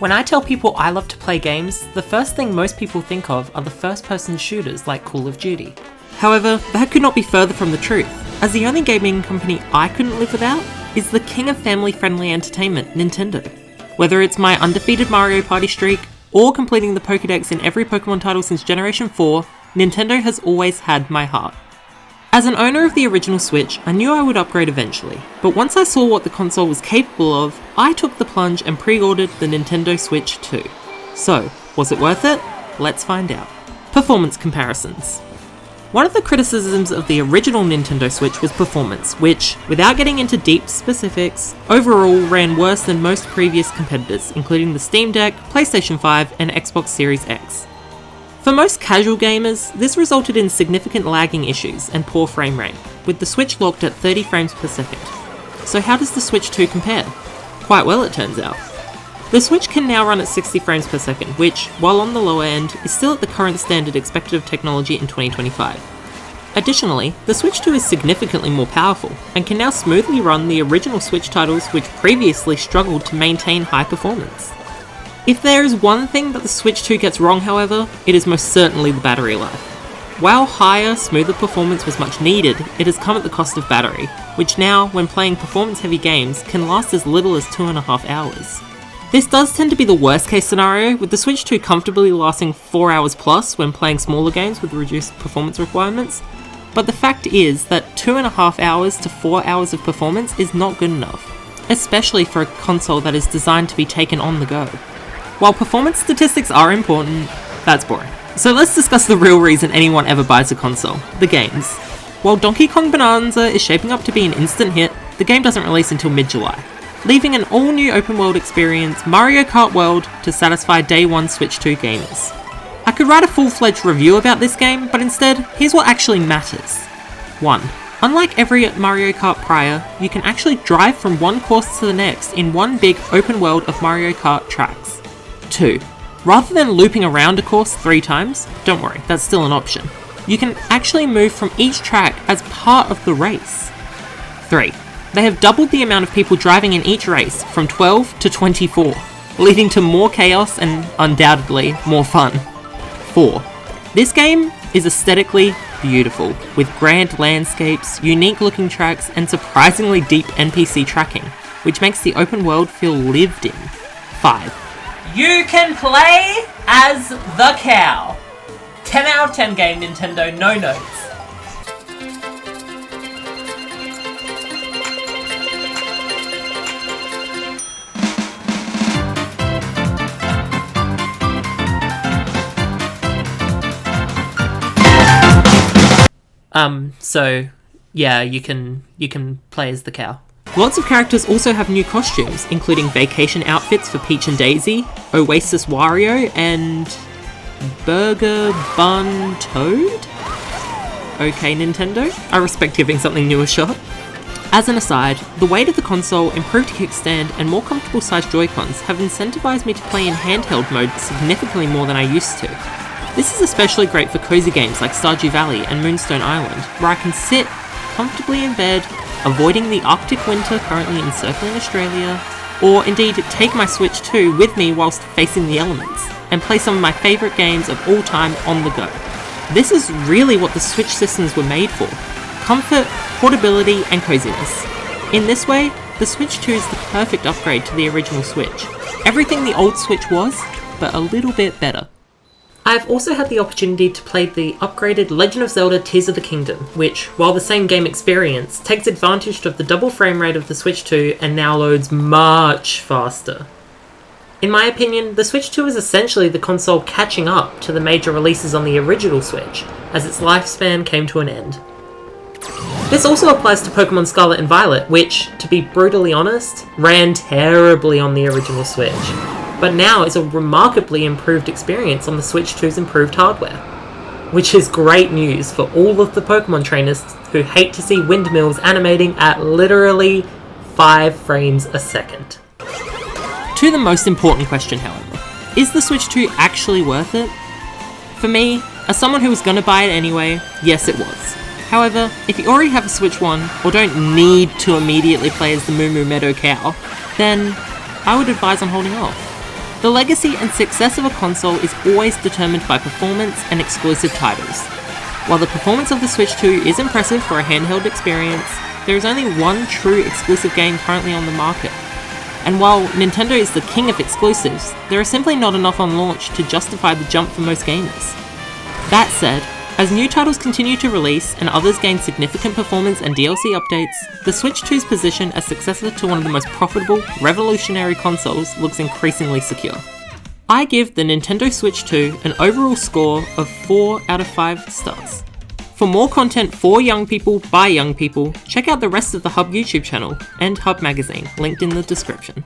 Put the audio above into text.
When I tell people I love to play games, the first thing most people think of are the first-person shooters like Call of Duty. However, that could not be further from the truth, as the only gaming company I couldn't live without is the king of family-friendly entertainment, Nintendo. Whether it's my undefeated Mario Party streak, or completing the Pokédex in every Pokemon title since Generation 4, Nintendo has always had my heart. As an owner of the original Switch, I knew I would upgrade eventually, but once I saw what the console was capable of, I took the plunge and pre-ordered the Nintendo Switch 2. So, was it worth it? Let's find out. Performance comparisons. One of the criticisms of the original Nintendo Switch was performance, which, without getting into deep specifics, overall ran worse than most previous competitors, including the Steam Deck, PlayStation 5, and Xbox Series X. For most casual gamers, this resulted in significant lagging issues and poor frame rate, with the Switch locked at 30 frames per second. So how does the Switch 2 compare? Quite well, it turns out. The Switch can now run at 60 frames per second, which, while on the lower end, is still at the current standard expected of technology in 2025. Additionally, the Switch 2 is significantly more powerful, and can now smoothly run the original Switch titles which previously struggled to maintain high performance. If there is one thing that the Switch 2 gets wrong, however, it is most certainly the battery life. While higher, smoother performance was much needed, it has come at the cost of battery, which now, when playing performance-heavy games, can last as little as 2.5 hours. This does tend to be the worst case scenario, with the Switch 2 comfortably lasting 4 hours plus when playing smaller games with reduced performance requirements, but the fact is that 2.5 hours to 4 hours of performance is not good enough, especially for a console that is designed to be taken on the go. While performance statistics are important, that's boring. So let's discuss the real reason anyone ever buys a console, the games. While Donkey Kong Bonanza is shaping up to be an instant hit, the game doesn't release until mid-July, leaving an all-new open-world experience, Mario Kart World, to satisfy Day 1 Switch 2 gamers. I could write a full-fledged review about this game, but instead, here's what actually matters. 1. Unlike every Mario Kart prior, you can actually drive from one course to the next in one big open world of Mario Kart tracks. 2. Rather than looping around a course 3 times, don't worry, that's still an option. You can actually move from each track as part of the race. 3. They have doubled the amount of people driving in each race from 12 to 24, leading to more chaos and undoubtedly more fun. 4. This game is aesthetically beautiful, with grand landscapes, unique looking tracks, and surprisingly deep NPC tracking, which makes the open world feel lived in. 5. You can play as the cow. 10 out of 10 game, Nintendo, no notes. So yeah, you can play as the cow. Lots of characters also have new costumes, including vacation outfits for Peach and Daisy, Oasis Wario, and Burger Bun Toad? Okay, Nintendo, I respect giving something new a shot. As an aside, the weight of the console, improved kickstand, and more comfortable sized Joy-Cons have incentivized me to play in handheld mode significantly more than I used to. This is especially great for cozy games like Stardew Valley and Moonstone Island, where I can sit comfortably in bed, avoiding the Arctic winter currently encircling Australia, or indeed take my Switch 2 with me whilst facing the elements, and play some of my favourite games of all time on the go. This is really what the Switch systems were made for: comfort, portability, and coziness. In this way, the Switch 2 is the perfect upgrade to the original Switch. Everything the old Switch was, but a little bit better. I've also had the opportunity to play the upgraded Legend of Zelda Tears of the Kingdom, which, while the same game experience, takes advantage of the double frame rate of the Switch 2 and now loads much faster. In my opinion, the Switch 2 is essentially the console catching up to the major releases on the original Switch, as its lifespan came to an end. This also applies to Pokemon Scarlet and Violet, which, to be brutally honest, ran terribly on the original Switch, but now is a remarkably improved experience on the Switch 2's improved hardware. Which is great news for all of the Pokemon trainers who hate to see windmills animating at literally 5 frames a second. To the most important question, however, is the Switch 2 actually worth it? For me, as someone who was going to buy it anyway, yes it was. However, if you already have a Switch 1, or don't need to immediately play as the Moo Moo Meadow Cow, then I would advise on holding off. The legacy and success of a console is always determined by performance and exclusive titles. While the performance of the Switch 2 is impressive for a handheld experience, there is only one true exclusive game currently on the market. And while Nintendo is the king of exclusives, there are simply not enough on launch to justify the jump for most gamers. That said, as new titles continue to release and others gain significant performance and DLC updates, the Switch 2's position as successor to one of the most profitable, revolutionary consoles looks increasingly secure. I give the Nintendo Switch 2 an overall score of 4 out of 5 stars. For more content for young people by young people, check out the rest of the Hub YouTube channel and Hub magazine, linked in the description.